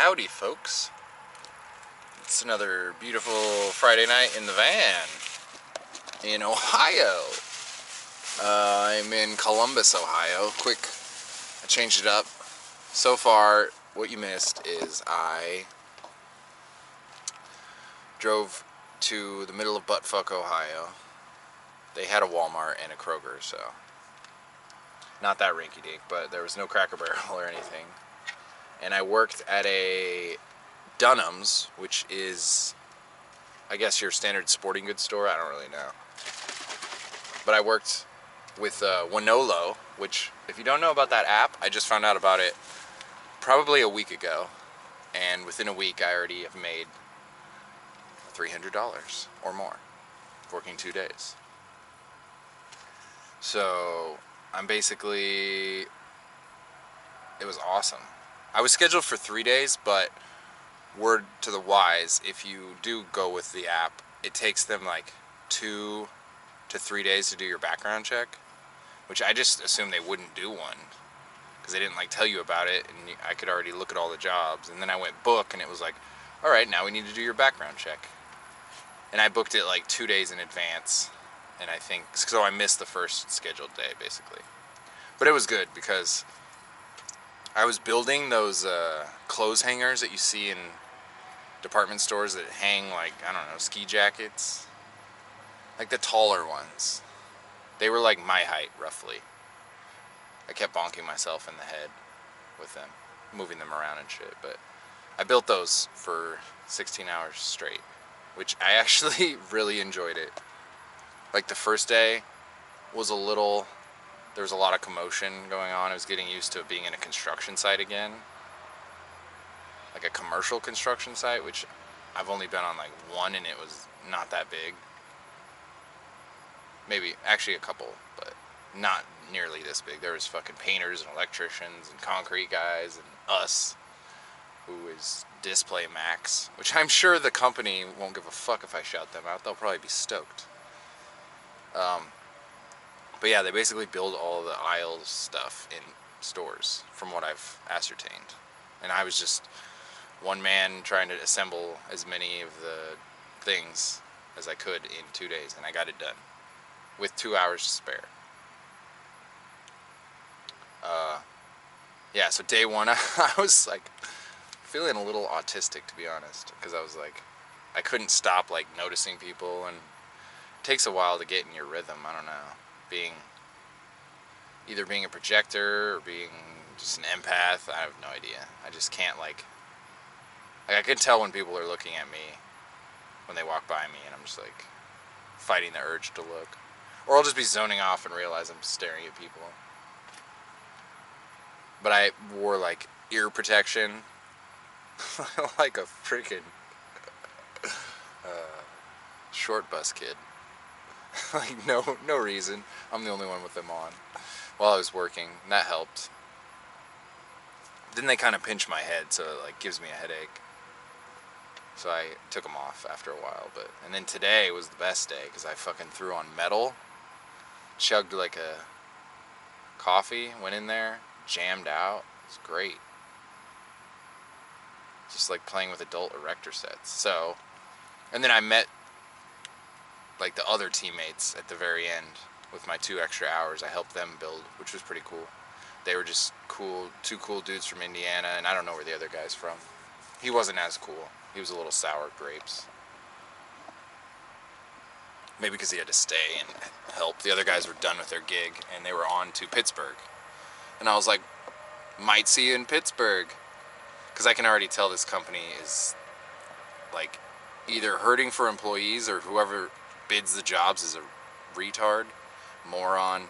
Howdy, folks. It's another beautiful Friday night in the van in Ohio. I'm in Columbus, Ohio. I changed it up. So far, what you missed is I drove to the middle of buttfuck Ohio. They had a Walmart and a Kroger, so not that rinky-dink, but there was no Cracker Barrel or anything. And I worked at a Dunham's, which is, I guess, your standard sporting goods store. I don't really know. But I worked with Winolo, which, if you don't know about that app, I just found out about it probably a week ago. And within a week, I already have made $300 or more, working 2 days. So I'm basically, it was awesome. I was scheduled for 3 days, but word to the wise, if you do go with the app, it takes them like 2 to 3 days to do your background check, which I just assumed they wouldn't do one because they didn't like tell you about it, and I could already look at all the jobs. And then I went book, and it was like, all right, now we need to do your background check. And I booked it like 2 days in advance, and I think so I missed the first scheduled day basically. But it was good because I was building those clothes hangers that you see in department stores that hang, like, I don't know, ski jackets. Like the taller ones. They were like my height, roughly. I kept bonking myself in the head with them, moving them around and shit. But I built those for 16 hours straight, which I actually really enjoyed it. Like the first day was there was a lot of commotion going on. I was getting used to being in a construction site again. Like a commercial construction site, which I've only been on like one, and it was not that big. Maybe, actually a couple, but not nearly this big. There was fucking painters and electricians and concrete guys and us, who is Display Max, which I'm sure the company won't give a fuck if I shout them out. They'll probably be stoked. But yeah, they basically build all the aisles stuff in stores, from what I've ascertained. And I was just one man trying to assemble as many of the things as I could in 2 days, and I got it done with 2 hours to spare. Yeah, so day one, I was like feeling a little autistic, to be honest, because I was like, I couldn't stop like noticing people, and it takes a while to get in your rhythm. I don't know, either being a projector or being just an empath. I have no idea. I just can't like I can tell when people are looking at me when they walk by me, and I'm just like fighting the urge to look. Or I'll just be zoning off and realize I'm staring at people. But I wore like ear protection like a freaking short bus kid. Like no reason. I'm the only one with them on while I was working, and that helped. Then they kind of pinch my head, so it like gives me a headache. So I took them off after a while, and then today was the best day because I fucking threw on metal, chugged like a coffee, went in there, jammed out. It was great. Just like playing with adult erector sets. So, and then I met like the other teammates at the very end with my 2 extra hours. I helped them build, which was pretty cool. They were just cool, 2 cool dudes from Indiana, and I don't know where the other guy's from. He wasn't as cool. He was a little sour grapes. Maybe because he had to stay and help. The other guys were done with their gig, and they were on to Pittsburgh. And I was like, might see you in Pittsburgh. Because I can already tell this company is like either hurting for employees, or whoever bids the jobs is a retard, moron,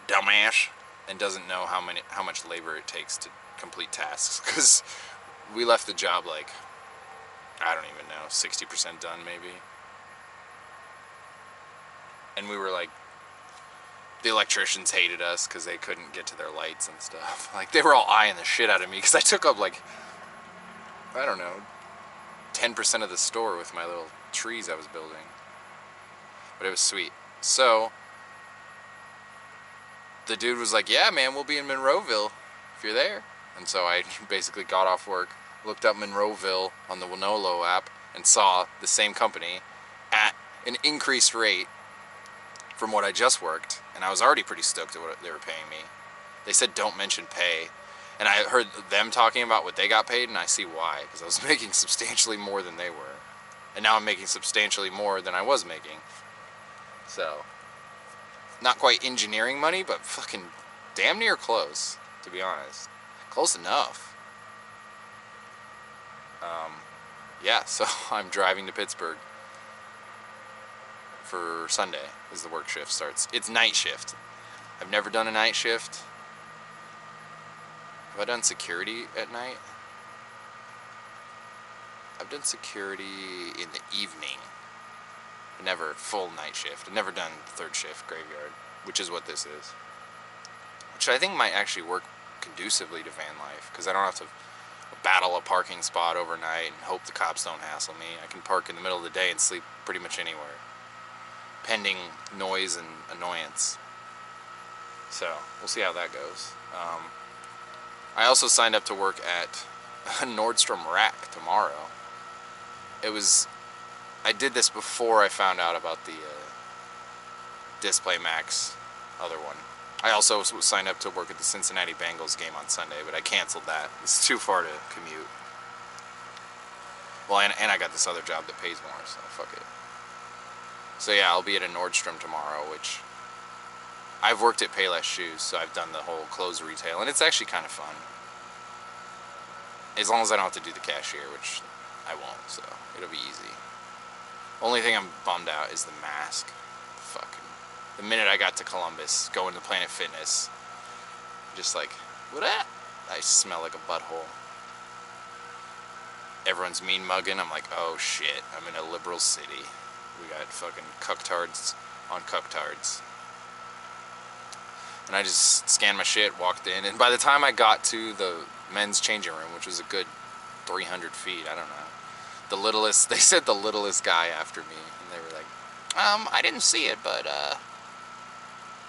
dumbass, and doesn't know how much labor it takes to complete tasks. Because we left the job like, I don't even know, 60% done maybe. And we were like, the electricians hated us because they couldn't get to their lights and stuff. Like, they were all eyeing the shit out of me because I took up like, I don't know, 10% of the store with my little trees I was building. But it was sweet. So the dude was like, yeah man, we'll be in Monroeville if you're there. And so I basically got off work, looked up Monroeville on the Winolo app and saw the same company at an increased rate from what I just worked, and I was already pretty stoked at what they were paying me. They said don't mention pay, and I heard them talking about what they got paid, and I see why, because I was making substantially more than they were, and now I'm making substantially more than I was making. So, not quite engineering money, but fucking damn near close, to be honest. Close enough. Yeah, so I'm driving to Pittsburgh for Sunday as the work shift starts. It's night shift. I've never done a night shift. Have I done security at night? I've done security in the evening. Never full night shift. I've never done third shift graveyard, which is what this is. Which I think might actually work conducively to van life, because I don't have to battle a parking spot overnight and hope the cops don't hassle me. I can park in the middle of the day and sleep pretty much anywhere, pending noise and annoyance. So we'll see how that goes. I also signed up to work at Nordstrom Rack tomorrow. I did this before I found out about the Display Max other one. I also was signed up to work at the Cincinnati Bengals game on Sunday, but I canceled that. It's too far to commute. Well, and I got this other job that pays more, so fuck it. So yeah, I'll be at a Nordstrom tomorrow, which I've worked at Payless Shoes, so I've done the whole clothes retail, and it's actually kind of fun. As long as I don't have to do the cashier, which I won't, so it'll be easy. Only thing I'm bummed out is the mask. Fucking. The minute I got to Columbus, going to Planet Fitness, just like, what up? I smell like a butthole. Everyone's mean mugging. I'm like, oh shit, I'm in a liberal city. We got fucking cucktards on cucktards. And I just scanned my shit, walked in, and by the time I got to the men's changing room, which was a good 300 feet, I don't know, they said the littlest guy after me, and they were like, I didn't see it, but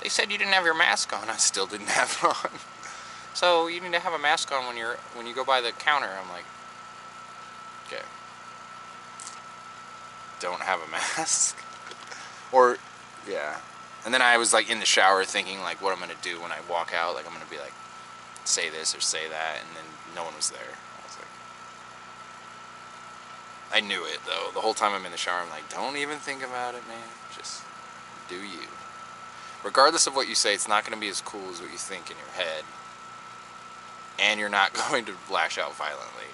they said you didn't have your mask on. I still didn't have it on. So you need to have a mask on when you go by the counter. I'm like, okay, don't have a mask. Or yeah. And then I was like in the shower thinking like what I'm gonna do when I walk out. Like I'm gonna be like, say this or say that, and then no one was there. I was like, I knew it though. The whole time I'm in the shower, I'm like, don't even think about it, man. Just do you. Regardless of what you say, it's not going to be as cool as what you think in your head. And you're not going to lash out violently.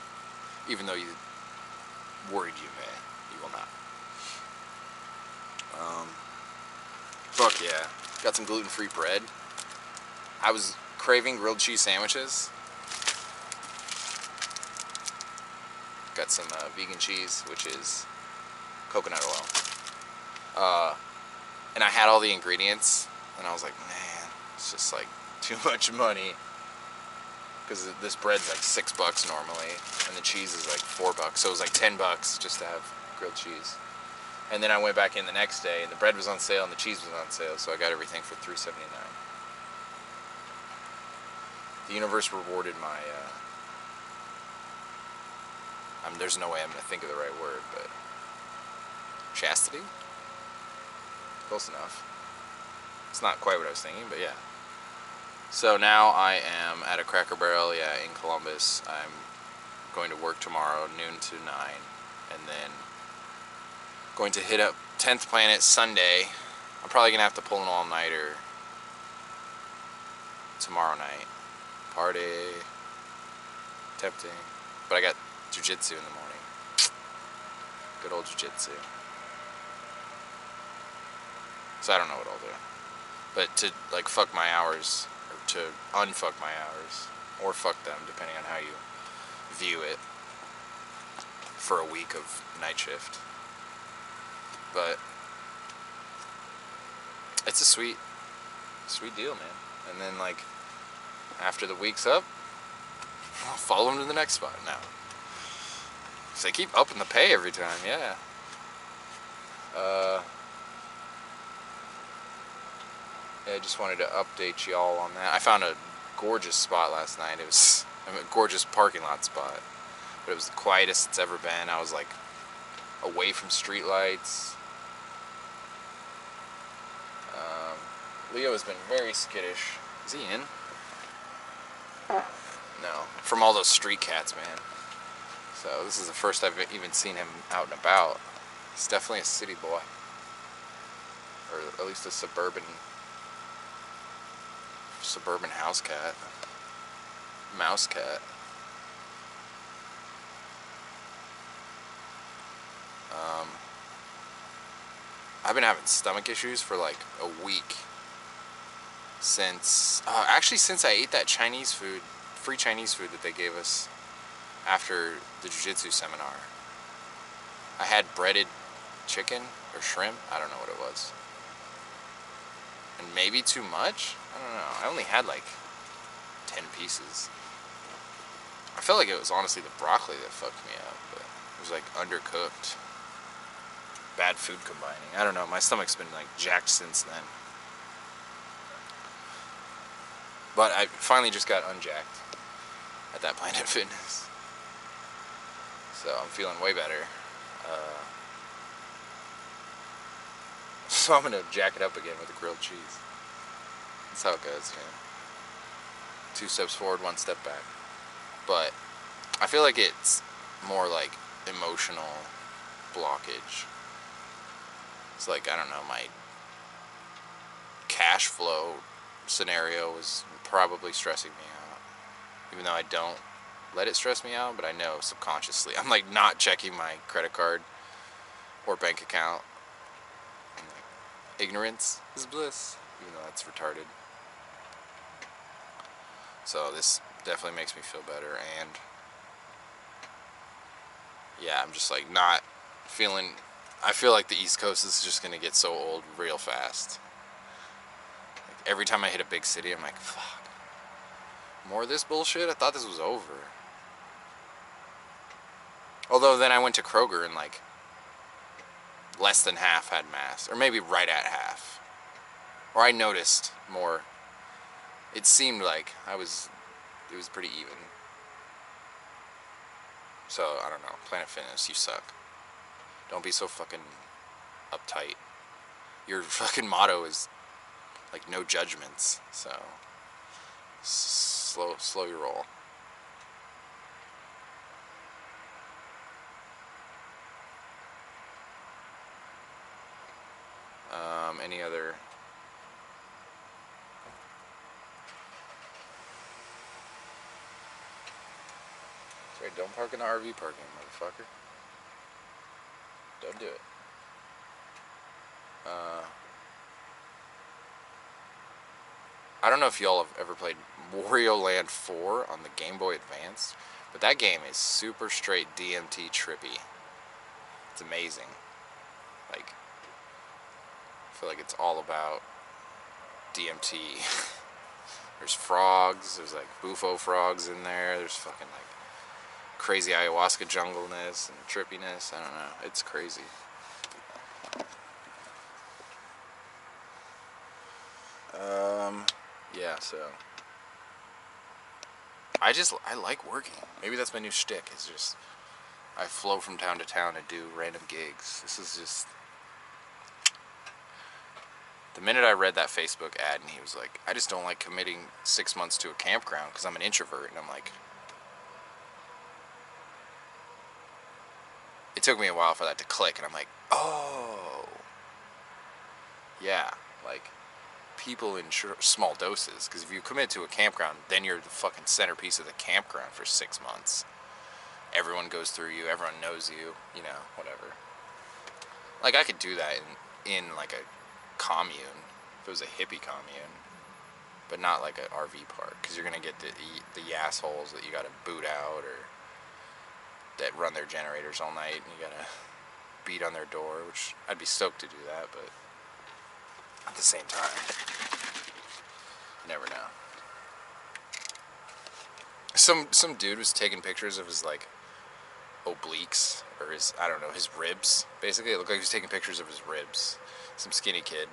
Even though you worried you may. You will not. Fuck yeah. Got some gluten-free bread. I was craving grilled cheese sandwiches. Got some vegan cheese, which is coconut oil. And I had all the ingredients. And I was like, man, it's just like too much money. Because this bread's like $6 normally, and the cheese is like $4. So it was like $10 just to have grilled cheese. And then I went back in the next day, and the bread was on sale and the cheese was on sale, so I got everything for $3.79. The universe rewarded my. There's no way I'm gonna think of the right word, but chastity. Close enough. It's not quite what I was thinking, but yeah. So now I am at a Cracker Barrel, in Columbus. I'm going to work tomorrow, noon to 9, and then going to hit up 10th Planet Sunday. I'm probably gonna have to pull an all-nighter tomorrow night. Party, tempting, but I got jiu-jitsu in the morning. Good old jiu-jitsu. So I don't know what I'll do. But to like fuck my hours, or to unfuck my hours, or fuck them, depending on how you view it, for a week of night shift. But it's a sweet deal, man. And then like after the week's up, I'll follow them to the next spot now. So they keep upping the pay every time, yeah. I just wanted to update y'all on that. I found a gorgeous spot last night. It was a gorgeous parking lot spot. but it was the quietest it's ever been. I was like away from street lights. Leo has been very skittish. Is he in? No. From all those street cats, man. So this is the first I've even seen him out and about. He's definitely a city boy. Or at least a suburban house cat. Mouse cat. I've been having stomach issues for like a week. Since I ate that Chinese food, free Chinese food that they gave us after the jiu-jitsu seminar. I had breaded chicken or shrimp, I don't know what it was. And maybe too much? I don't know. I only had like 10 pieces. I felt like it was honestly the broccoli that fucked me up, but it was like undercooked. Bad food combining. I don't know, my stomach's been like jacked since then. But I finally just got unjacked at that Planet Fitness. So I'm feeling way better. So I'm going to jack it up again with the grilled cheese. That's how it goes, man. 2 steps forward, 1 step back. But I feel like it's more like emotional blockage. It's like, I don't know, my cash flow scenario is probably stressing me out. Even though I don't let it stress me out, but I know subconsciously. I'm like not checking my credit card or bank account. Like, ignorance is bliss, even though that's retarded. So this definitely makes me feel better, and yeah, I'm just like not feeling. I feel like the East Coast is just gonna get so old real fast. Like every time I hit a big city, I'm like, fuck. More of this bullshit? I thought this was over. Although then I went to Kroger and like less than half had masks, or maybe right at half. Or I noticed more. It seemed like it was pretty even. So, I don't know. Planet Fitness, you suck. Don't be so fucking uptight. Your fucking motto is like no judgments. So, slow your roll. Any other? Sorry, don't park in the RV parking, motherfucker. Don't do it. I don't know if y'all have ever played Wario Land 4 on the Game Boy Advance, but that game is super straight DMT trippy. It's amazing. Like, I feel like it's all about DMT. There's frogs, there's like bufo frogs in there, there's fucking like crazy ayahuasca jungleness and trippiness. I don't know, it's crazy. Yeah, so I like working. Maybe that's my new shtick. It's just I flow from town to town and do random gigs. This is just the minute I read that Facebook ad and he was like, I just don't like committing 6 months to a campground because I'm an introvert, and I'm like, it took me a while for that to click, and I'm like, oh, yeah, like people in small doses, because if you commit to a campground, then you're the fucking centerpiece of the campground for 6 months. Everyone goes through you, everyone knows you, you know, whatever. Like, I could do that in like a commune, if it was a hippie commune, but not like an RV park, because you're gonna get the assholes that you gotta boot out, or that run their generators all night, and you gotta beat on their door, which I'd be stoked to do that, but at the same time, you never know. Some dude was taking pictures of his like obliques, or his, I don't know, his ribs. Basically, it looked like he was taking pictures of his ribs. Some skinny kid.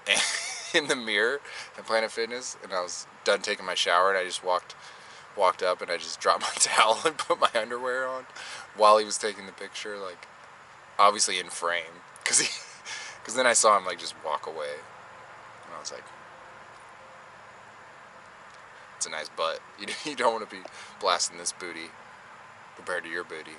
And in the mirror at Planet Fitness, and I was done taking my shower, and I just walked walked up and I just dropped my towel and put my underwear on while he was taking the picture, like, obviously in frame, because then I saw him, like, just walk away, and I was like, it's a nice butt. You don't want to be blasting this booty compared to your booty.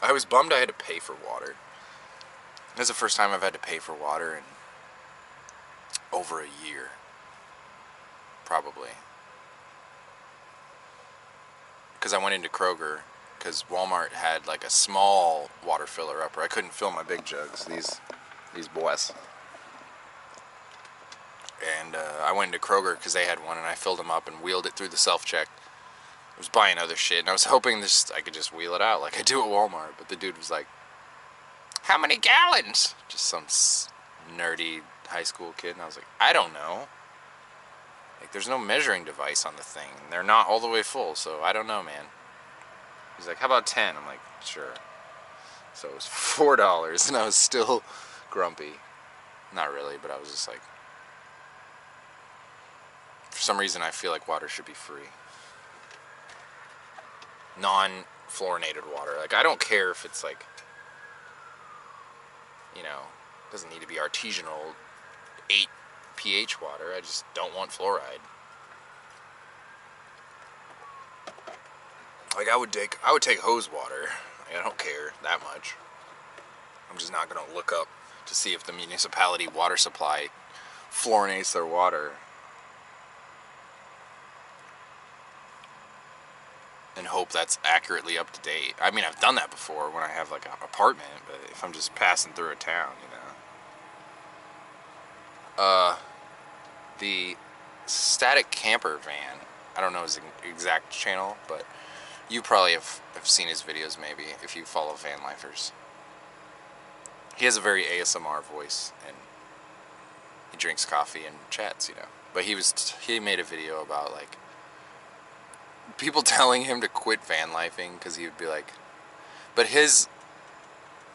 I was bummed I had to pay for water. This is the first time I've had to pay for water in over a year. Probably. Because I went into Kroger, because Walmart had like a small water filler upper. I couldn't fill my big jugs, these boys. And I went into Kroger because they had one, and I filled them up and wheeled it through the self-check. I was buying other shit, and I was hoping I could just wheel it out like I do at Walmart. But the dude was like, how many gallons? Just some nerdy high school kid. And I was like, I don't know. Like, there's no measuring device on the thing. They're not all the way full, so I don't know, man. He's like, how about 10? I'm like, sure. So it was $4, and I was still grumpy. Not really, but I was just like, for some reason I feel like water should be free. Non-fluorinated water. Like, I don't care if it's like, you know, doesn't need to be artisanal 8 pH water. I just don't want fluoride. Like, I would take hose water. Like, I don't care that much. I'm just not gonna look up to see if the municipality water supply fluorinates their water and hope that's accurately up to date. I mean, I've done that before when I have like an apartment, but if I'm just passing through a town, you know. The Static Camper van, I don't know his exact channel, but you probably have seen his videos maybe if you follow van lifers. He has a very ASMR voice, and he drinks coffee and chats, you know. But he made a video about like people telling him to quit van lifing because he would be like, but his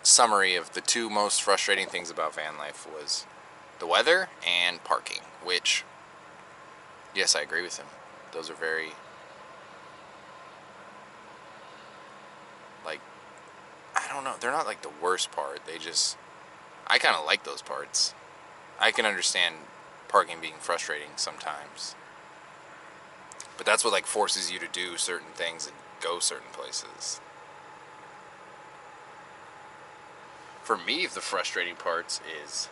summary of the two most frustrating things about van life was the weather and parking, which, yes, I agree with him. Those are very, like, I don't know, they're not like the worst part. I kind of like those parts. I can understand parking being frustrating sometimes. But that's what like forces you to do certain things and go certain places. For me, the frustrating parts is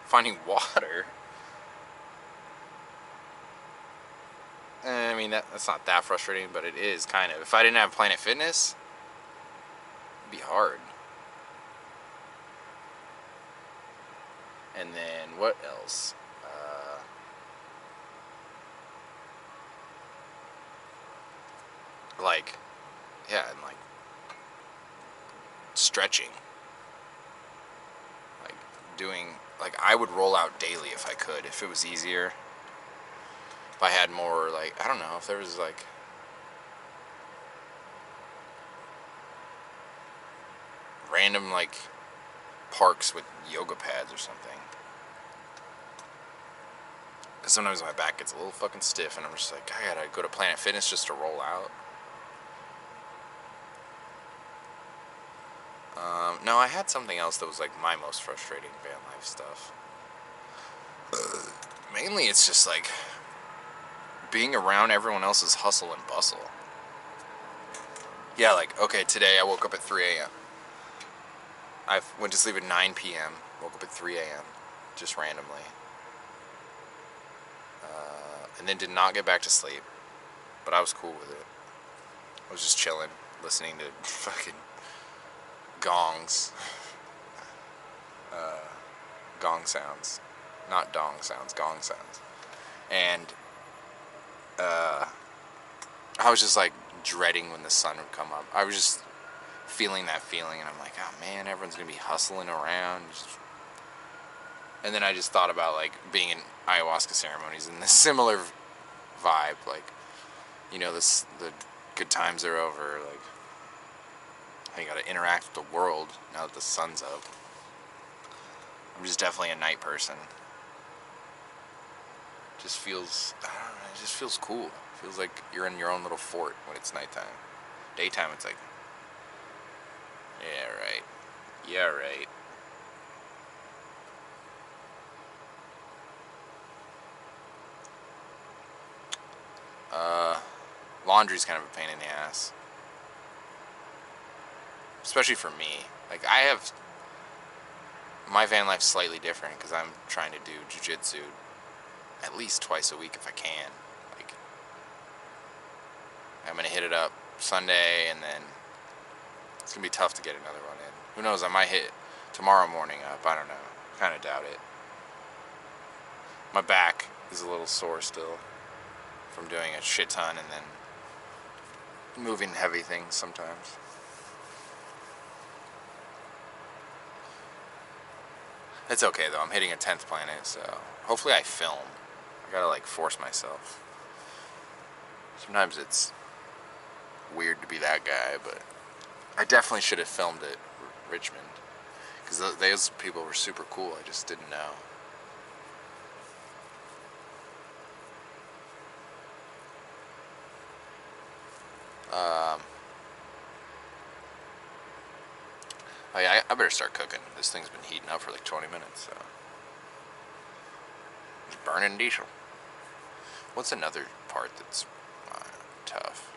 finding water. I mean, that's not that frustrating, but it is kind of. If I didn't have Planet Fitness, it'd be hard. And then, what else? Like, yeah, and like stretching. Like like I would roll out daily if I could, if it was easier. If I had more, like, I don't know, if there was like random like parks with yoga pads or something. Because sometimes my back gets a little fucking stiff and I'm just like, I gotta go to Planet Fitness just to roll out. No, I had something else that was like my most frustrating van life stuff. Mainly it's just like being around everyone else's hustle and bustle. Yeah, like, okay, today I woke up at 3 a.m. I went to sleep at 9 p.m., woke up at 3 a.m., just randomly. And then did not get back to sleep, but I was cool with it. I was just chilling, listening to fucking gongs. Gong sounds. Not dong sounds, gong sounds. And I was just like dreading when the sun would come up. I was just feeling that feeling, and I'm like, oh man, everyone's gonna be hustling around. And then I just thought about like being in ayahuasca ceremonies and the similar vibe, like, you know, the good times are over, like, I gotta interact with the world now that the sun's up. I'm just definitely a night person. Just feels, I don't know, it just feels cool. It feels like you're in your own little fort when it's nighttime. Daytime, it's like, yeah, right. Yeah, right. Laundry's kind of a pain in the ass. Especially for me. Like, my van life's slightly different because I'm trying to do jiu-jitsu at least twice a week if I can. Like, I'm going to hit it up Sunday, and then it's going to be tough to get another one in. Who knows, I might hit tomorrow morning up. I don't know. Kind of doubt it. My back is a little sore still from doing a shit ton and then moving heavy things sometimes. It's okay though, I'm hitting a 10th planet, so hopefully I film. I gotta like force myself. Sometimes it's weird to be that guy, but I definitely should have filmed at Richmond. Because those people were super cool, I just didn't know. Oh yeah, I better start cooking. This thing's been heating up for like 20 minutes, so. It's burning diesel. What's another part that's tough?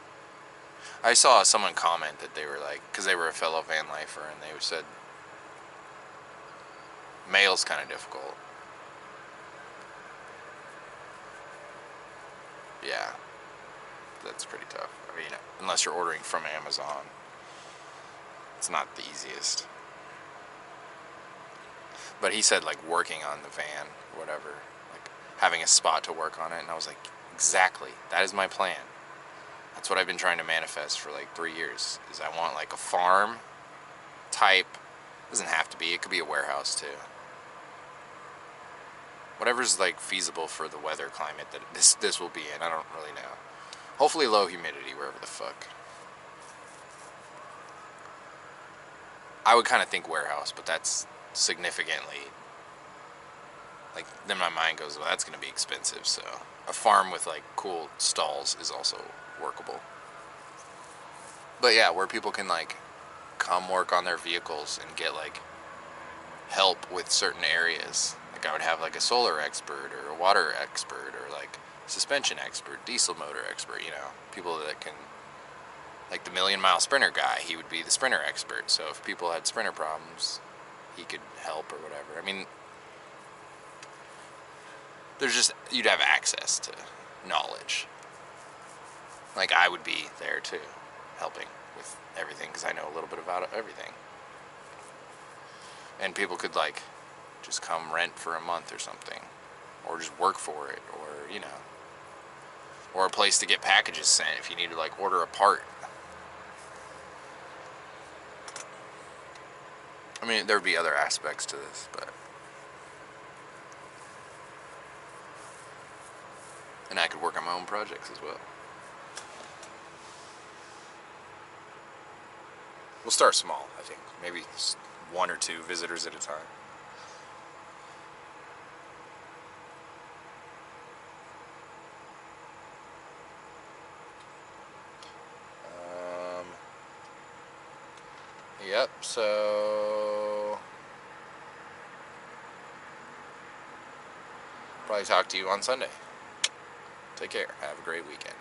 I saw someone comment that they were like, because they were a fellow van lifer, and they said, mail's kind of difficult. Yeah, that's pretty tough. I mean, unless you're ordering from Amazon, it's not the easiest. But he said like working on the van, whatever, like having a spot to work on it, and I was like, exactly, that is my plan. That's what I've been trying to manifest for like 3 years, is I want like a farm type, doesn't have to be, it could be a warehouse too. Whatever's like feasible for the weather climate that this will be in, I don't really know. Hopefully low humidity wherever the fuck. I would kind of think warehouse, but that's significantly, like, then my mind goes, well, that's going to be expensive, so a farm with like cool stalls is also workable. But yeah, where people can like come work on their vehicles and get like help with certain areas. Like I would have like a solar expert or a water expert or like suspension expert, diesel motor expert, you know, people that can, like the Million Mile Sprinter guy, he would be the sprinter expert. So if people had sprinter problems, he could help or whatever. I mean, there's just, you'd have access to knowledge. Like I would be there too, helping with everything because I know a little bit about everything. And people could like just come rent for a month or something, or just work for it, or you know, or a place to get packages sent if you need to like order a part. I mean, there would be other aspects to this, but, and I could work on my own projects as well. We'll start small, I think. Maybe 1 or 2 visitors at a time. Yep, so probably talk to you on Sunday. Take care. Have a great weekend.